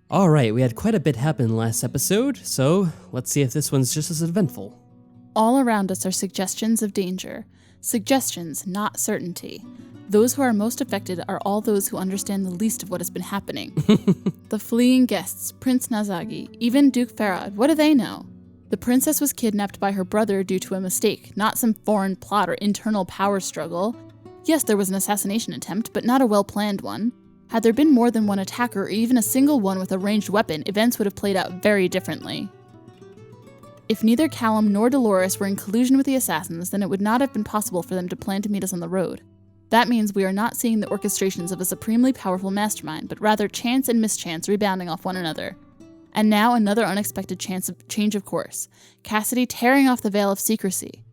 Alright, we had quite a bit happen in the last episode, so let's see if this one's just as eventful. All around us are suggestions of danger. Suggestions, not certainty. Those who are most affected are all those who understand the least of what has been happening. The fleeing guests, Prince Nazagi, even Duke Farad, what do they know? The princess was kidnapped by her brother due to a mistake, not some foreign plot or internal power struggle. Yes, there was an assassination attempt, but not a well-planned one. Had there been more than one attacker or even a single one with a ranged weapon, events would have played out very differently. If neither Callum nor Dolores were in collusion with the assassins, then it would not have been possible for them to plan to meet us on the road. That means we are not seeing the orchestrations of a supremely powerful mastermind, but rather chance and mischance rebounding off one another. And now another unexpected change of course. Cassidy tearing off the veil of secrecy.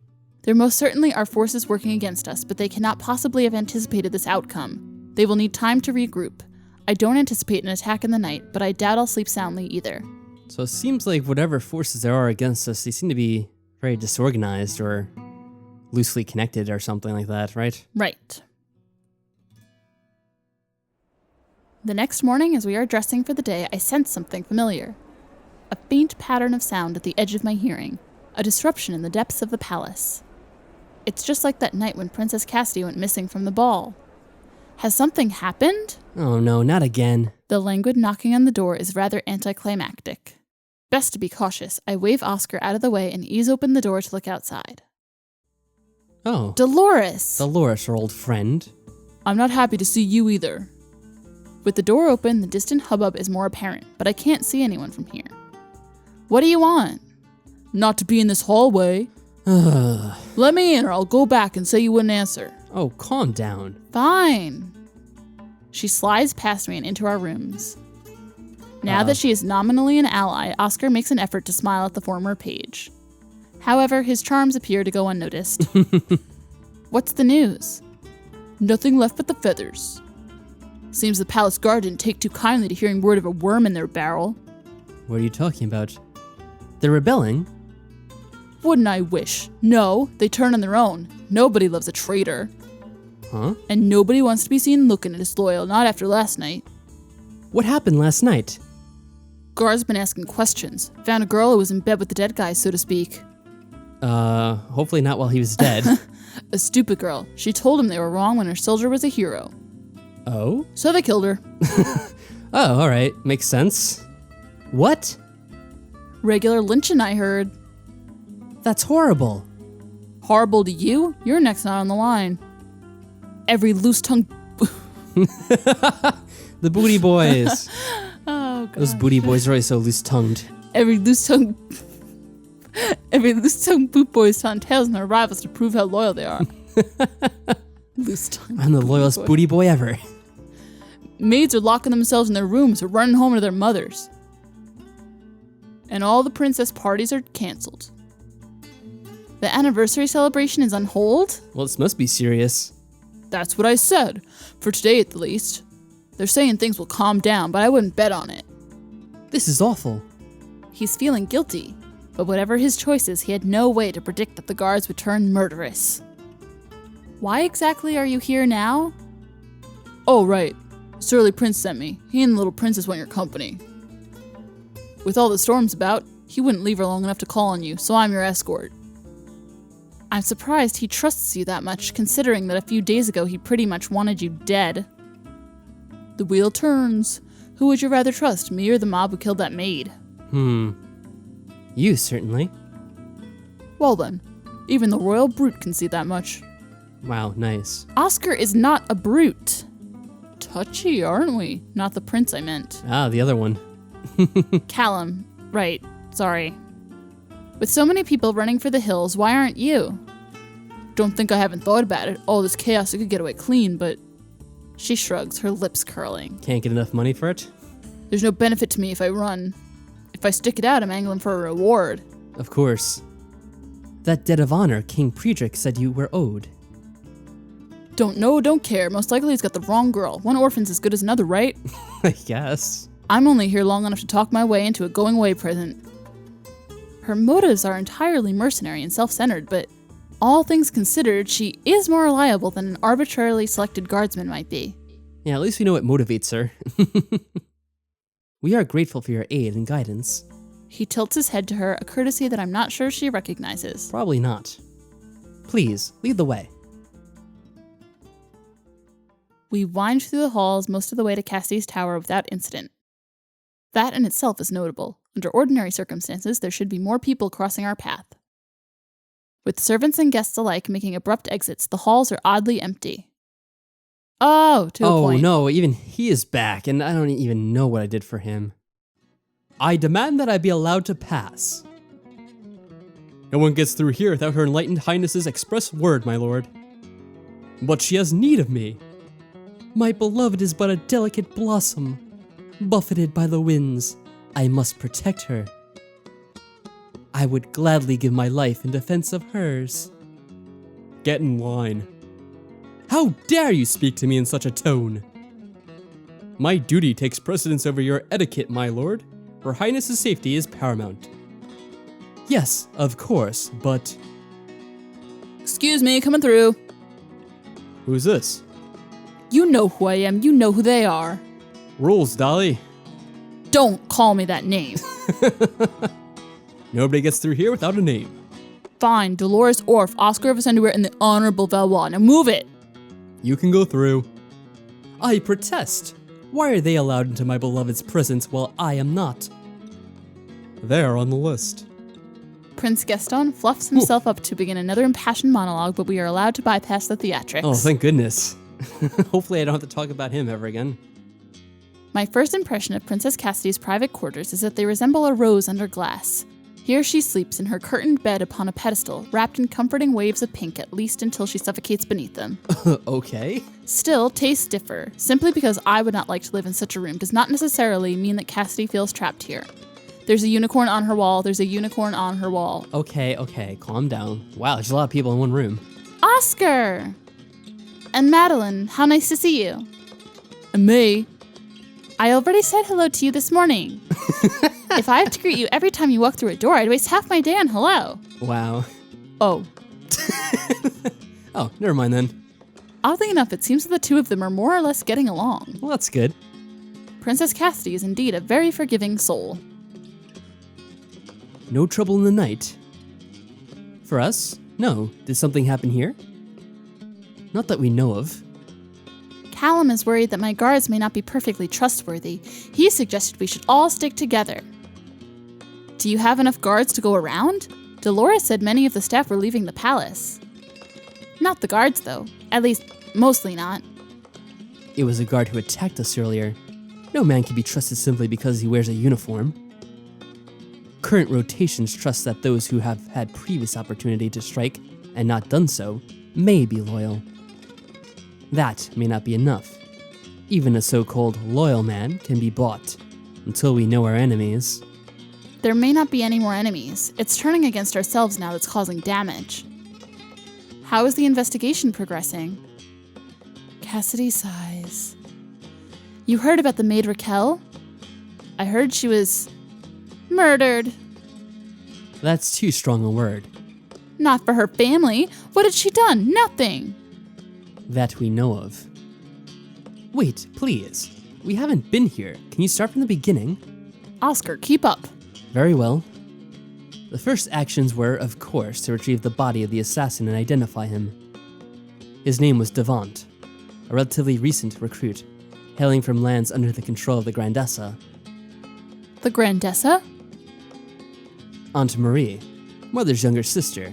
There most certainly are forces working against us, but they cannot possibly have anticipated this outcome. They will need time to regroup. I don't anticipate an attack in the night, but I doubt I'll sleep soundly either. So it seems like whatever forces there are against us, they seem to be very disorganized or loosely connected or something like that, right? Right. The next morning, as we are dressing for the day, I sense something familiar. A faint pattern of sound at the edge of my hearing. A disruption in the depths of the palace. It's just like that night when Princess Cassidy went missing from the ball. Has something happened? Oh no, not again. The languid knocking on the door is rather anticlimactic. Best to be cautious. I wave Oscar out of the way and ease open the door to look outside. Oh. Dolores! Dolores, our old friend. I'm not happy to see you either. With the door open, the distant hubbub is more apparent, but I can't see anyone from here. What do you want? Not to be in this hallway. Let me in or I'll go back and say you wouldn't answer. Oh, calm down. Fine. She slides past me and into our rooms. Now that she is nominally an ally, Oscar makes an effort to smile at the former page. However, his charms appear to go unnoticed. What's the news? Nothing left but the feathers. Seems the palace guard didn't take too kindly to hearing word of a worm in their barrel. What are you talking about? They're rebelling? Wouldn't I wish? No, they turn on their own. Nobody loves a traitor. Huh? And nobody wants to be seen looking disloyal, not after last night. What happened last night? Gar's been asking questions. Found a girl who was in bed with the dead guy, so to speak. Hopefully not while he was dead. A stupid girl. She told him they were wrong when her soldier was a hero. Oh? So they killed her. Oh, alright. Makes sense. What? Regular lynching, I heard. That's horrible. Horrible to you? You're next not on the line. Every loose-tongued... The booty boys. Oh, God. Those booty boys are always so loose-tongued. Every loose-tongued boot boys telling tales on their rivals to prove how loyal they are. Loose-tongued. I'm the loyalest booty boy ever. Maids are locking themselves in their rooms or running home to their mothers. And all the princess parties are canceled. The anniversary celebration is on hold? Well, this must be serious. That's what I said. For today, at the least. They're saying things will calm down, but I wouldn't bet on it. This is awful. He's feeling guilty. But whatever his choices, he had no way to predict that the guards would turn murderous. Why exactly are you here now? Oh, right. Surly Prince sent me. He and the little princess want your company. With all the storms about, he wouldn't leave her long enough to call on you, so I'm your escort. I'm surprised he trusts you that much, considering that a few days ago he pretty much wanted you dead. The wheel turns. Who would you rather trust, me or the mob who killed that maid? You, certainly. Well then, even the royal brute can see that much. Wow, nice. Oscar is not a brute. Touchy, aren't we? Not the prince I meant. Ah, the other one. Callum. Right, sorry. With so many people running for the hills, why aren't you? Don't think I haven't thought about it. All this chaos, I could get away clean, but... She shrugs, her lips curling. Can't get enough money for it? There's no benefit to me if I run. If I stick it out, I'm angling for a reward. Of course. That debt of honor King Priedrich said you were owed. Don't know, don't care. Most likely he's got the wrong girl. One orphan's as good as another, right? I guess. I'm only here long enough to talk my way into a going-away present. Her motives are entirely mercenary and self-centered, but all things considered, she is more reliable than an arbitrarily selected guardsman might be. Yeah, at least we know what motivates her. We are grateful for your aid and guidance. He tilts his head to her, a courtesy that I'm not sure she recognizes. Probably not. Please, lead the way. We wind through the halls most of the way to Cassidy's tower without incident. That in itself is notable. Under ordinary circumstances, there should be more people crossing our path. With servants and guests alike making abrupt exits, the halls are oddly empty. Oh, to a point. Oh no, even he is back, and I don't even know what I did for him. I demand that I be allowed to pass. No one gets through here without her enlightened highness's express word, my lord. But she has need of me. My beloved is but a delicate blossom. Buffeted by the winds, I must protect her. I would gladly give my life in defense of hers. Get in line. How dare you speak to me in such a tone? My duty takes precedence over your etiquette, my lord. Her Highness's safety is paramount. Yes, of course, but... Excuse me, coming through. Who's this? You know who I am, you know who they are. Rules, Dolly. Don't call me that name. Nobody gets through here without a name. Fine, Dolores Orff, Oscar of Ascenduare, and the Honorable Valois. Now move it. You can go through. I protest. Why are they allowed into my beloved's presence while I am not? They are on the list. Prince Gaston fluffs himself up to begin another impassioned monologue, but we are allowed to bypass the theatrics. Oh, thank goodness. Hopefully I don't have to talk about him ever again. My first impression of Princess Cassidy's private quarters is that they resemble a rose under glass. Here she sleeps in her curtained bed upon a pedestal, wrapped in comforting waves of pink at least until she suffocates beneath them. Okay. Still, tastes differ. Simply because I would not like to live in such a room does not necessarily mean that Cassidy feels trapped here. There's a unicorn on her wall, there's a unicorn on her wall. Okay, calm down. Wow, there's a lot of people in one room. Oscar! And Madeleine, how nice to see you. And me. I already said hello to you this morning. If I have to greet you every time you walk through a door, I'd waste half my day on hello. Wow. Oh. Oh, never mind then. Oddly enough, it seems that the two of them are more or less getting along. Well, that's good. Princess Cassidy is indeed a very forgiving soul. No trouble in the night. For us? No. Did something happen here? Not that we know of. Callum is worried that my guards may not be perfectly trustworthy. He suggested we should all stick together. Do you have enough guards to go around? Dolores said many of the staff were leaving the palace. Not the guards, though. At least, mostly not. It was a guard who attacked us earlier. No man can be trusted simply because he wears a uniform. Current rotations trust that those who have had previous opportunity to strike and not done so may be loyal. That may not be enough. Even a so-called loyal man can be bought until we know our enemies. There may not be any more enemies. It's turning against ourselves now that's causing damage. How is the investigation progressing? Cassidy sighs. You heard about the maid Raquel? I heard she was murdered. That's too strong a word. Not for her family. What had she done? Nothing. That we know of. Wait, please. We haven't been here. Can you start from the beginning? Oscar, keep up. Very well. The first actions were, of course, to retrieve the body of the assassin and identify him. His name was Devant, a relatively recent recruit, hailing from lands under the control of the Grandessa. The Grandessa? Aunt Marie, Mother's younger sister.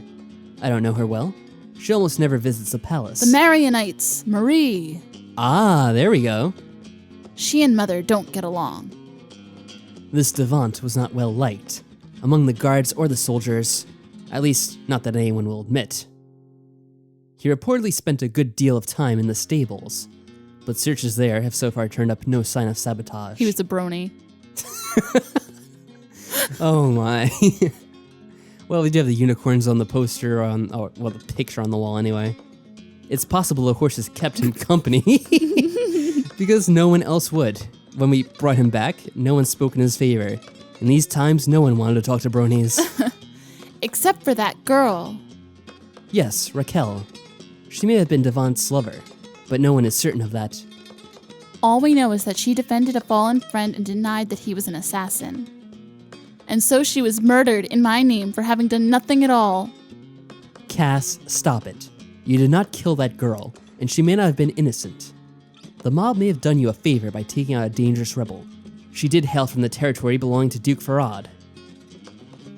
I don't know her well. She almost never visits the palace. The Marionites, Marie. Ah, there we go. She and Mother don't get along. This Devant was not well liked, among the guards or the soldiers, at least not that anyone will admit. He reportedly spent a good deal of time in the stables, but searches there have so far turned up no sign of sabotage. He was a brony. Oh my. Well, we do have the unicorns on the poster, the picture on the wall anyway. It's possible the horse is kept him company because no one else would. When we brought him back, no one spoke in his favor. In these times, no one wanted to talk to bronies. Except for that girl. Yes, Raquel. She may have been Devant's lover, but no one is certain of that. All we know is that she defended a fallen friend and denied that he was an assassin. And so she was murdered in my name for having done nothing at all. Cass, stop it. You did not kill that girl, and she may not have been innocent. The mob may have done you a favor by taking out a dangerous rebel. She did hail from the territory belonging to Duke Farad.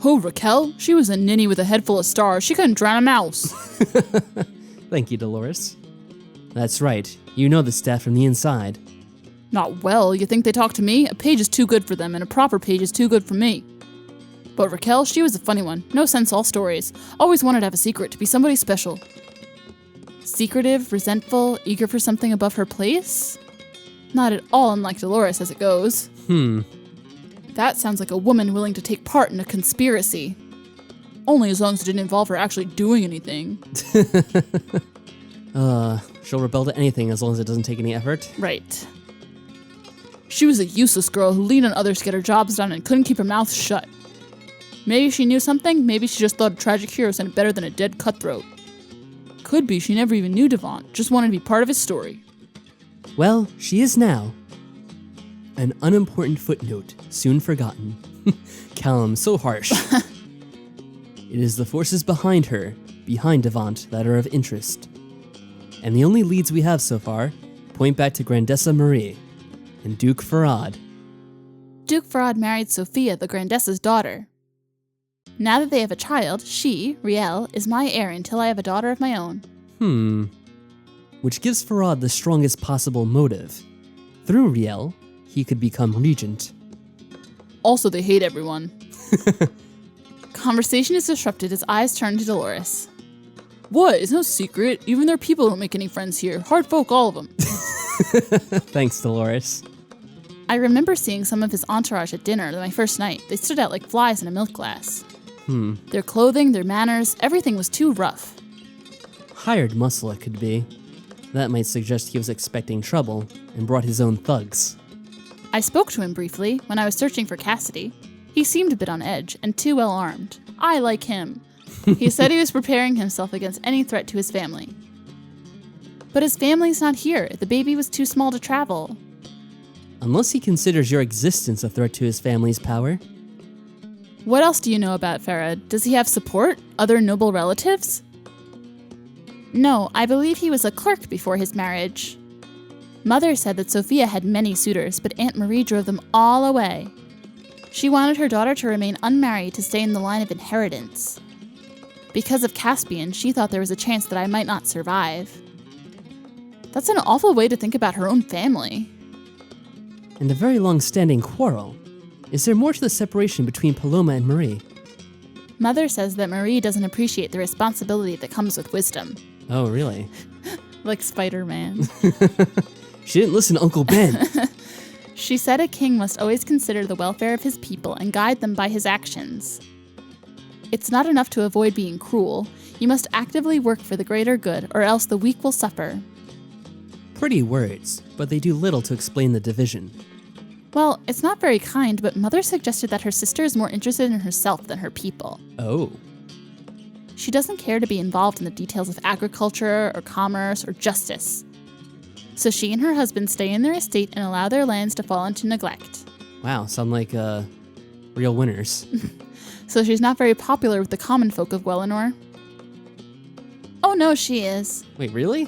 Oh, Raquel? She was a ninny with a head full of stars. She couldn't drown a mouse. Thank you, Dolores. That's right. You know the staff from the inside. Not well. You think they talk to me? A page is too good for them, and a proper page is too good for me. But Raquel, she was a funny one. No sense, all stories. Always wanted to have a secret, to be somebody special. Secretive, resentful, eager for something above her place? Not at all unlike Dolores as it goes. That sounds like a woman willing to take part in a conspiracy. Only as long as it didn't involve her actually doing anything. She'll rebel to anything as long as it doesn't take any effort. Right. She was a useless girl who leaned on others to get her jobs done and couldn't keep her mouth shut. Maybe she knew something, maybe she just thought a tragic hero sounded better than a dead cutthroat. Could be she never even knew Devant, just wanted to be part of his story. Well, she is now. An unimportant footnote, soon forgotten. Callum, so harsh. It is the forces behind her, behind Devant, that are of interest. And the only leads we have so far point back to Grandessa Marie and Duke Farad. Duke Farad married Sophia, the Grandessa's daughter. Now that they have a child, she, Riel, is my heir until I have a daughter of my own. Which gives Farad the strongest possible motive. Through Riel, he could become regent. Also, they hate everyone. Conversation is disrupted as eyes turn to Dolores. What? It's no secret. Even their people don't make any friends here. Hard folk, all of them. Thanks, Dolores. I remember seeing some of his entourage at dinner my first night. They stood out like flies in a milk glass. Their clothing, their manners, everything was too rough. Hired muscle it could be. That might suggest he was expecting trouble and brought his own thugs. I spoke to him briefly when I was searching for Cassidy. He seemed a bit on edge and too well armed. I like him. He said he was preparing himself against any threat to his family. But his family's not here. The baby was too small to travel. Unless he considers your existence a threat to his family's power. What else do you know about Farad? Does he have support? Other noble relatives? No, I believe he was a clerk before his marriage. Mother said that Sophia had many suitors, but Aunt Marie drove them all away. She wanted her daughter to remain unmarried to stay in the line of inheritance. Because of Caspian, she thought there was a chance that I might not survive. That's an awful way to think about her own family. And a very long-standing quarrel. Is there more to the separation between Paloma and Marie? Mother says that Marie doesn't appreciate the responsibility that comes with wisdom. Oh, really? Like Spider-Man. She didn't listen to Uncle Ben. She said a king must always consider the welfare of his people and guide them by his actions. It's not enough to avoid being cruel. You must actively work for the greater good, or else the weak will suffer. Pretty words, but they do little to explain the division. Well, it's not very kind, but Mother suggested that her sister is more interested in herself than her people. Oh. She doesn't care to be involved in the details of agriculture or commerce or justice. So she and her husband stay in their estate and allow their lands to fall into neglect. Wow, sound like real winners. So she's not very popular with the common folk of Wellinor. Oh no, she is. Wait, really?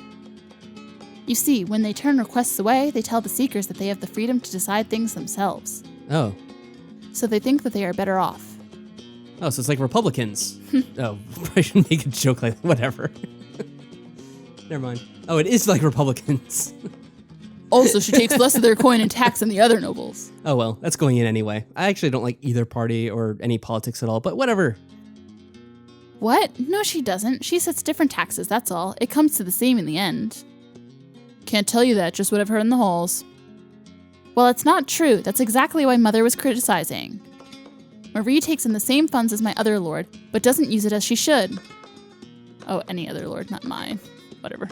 You see, when they turn requests away, they tell the seekers that they have the freedom to decide things themselves. Oh. So they think that they are better off. Oh, so it's like Republicans. Oh, I shouldn't make a joke like that. Whatever. Never mind. Oh, it is like Republicans. Also, she takes less of their coin in tax than the other nobles. Oh well, that's going in anyway. I actually don't like either party or any politics at all, but whatever. What? No, she doesn't. She sets different taxes, that's all. It comes to the same in the end. Can't tell you that, just what I've heard in the halls. Well, it's not true. That's exactly why Mother was criticizing. Marie takes in the same funds as my other lord, but doesn't use it as she should. Oh, any other lord, not mine. Whatever.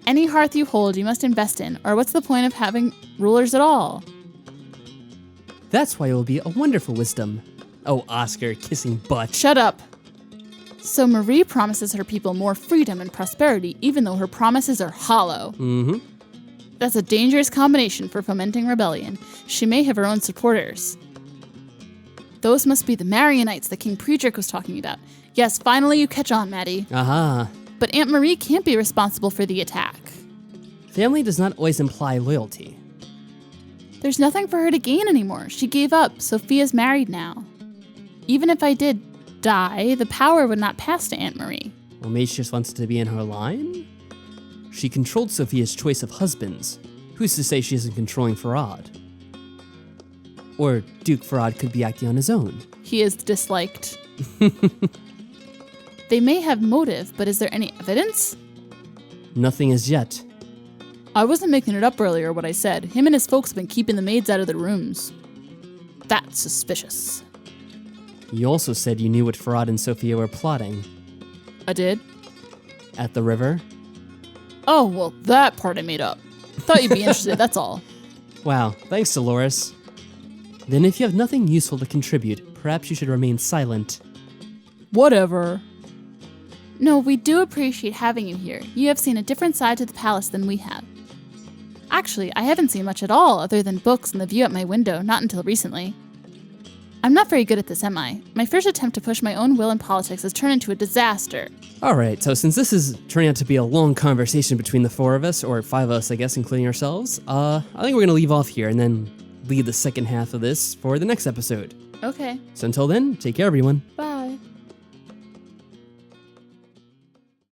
Any hearth you hold, you must invest in, or what's the point of having rulers at all? That's why it will be a wonderful wisdom. Oh, Oscar, kissing butt. Shut up. So Marie promises her people more freedom and prosperity, even though her promises are hollow. That's a dangerous combination for fomenting rebellion. She may have her own supporters. Those must be the Marionites that King Predrick was talking about. Yes, finally you catch on, Maddie. Aha. But Aunt Marie can't be responsible for the attack. Family does not always imply loyalty. There's nothing for her to gain anymore. She gave up. Sophia's married now. Even if I did die, the power would not pass to Aunt Marie. Well, maybe she just wants to be in her line? She controlled Sophia's choice of husbands. Who's to say she isn't controlling Farad? Or Duke Farad could be acting on his own. He is disliked. They may have motive, but is there any evidence? Nothing as yet. I wasn't making it up earlier what I said. Him and his folks have been keeping the maids out of the rooms. That's suspicious. You also said you knew what Farad and Sophia were plotting. I did? At the river? Oh, well, that part I made up. Thought you'd be interested, that's all. Wow, thanks, Dolores. Then if you have nothing useful to contribute, perhaps you should remain silent. Whatever. No, we do appreciate having you here. You have seen a different side to the palace than we have. Actually, I haven't seen much at all other than books and the view out my window, not until recently. I'm not very good at this, am I? My first attempt to push my own will in politics has turned into a disaster. Alright, so since this is turning out to be a long conversation between the four of us, or five of us, I guess, including ourselves, I think we're gonna leave off here and then leave the second half of this for the next episode. Okay. So until then, take care, everyone. Bye.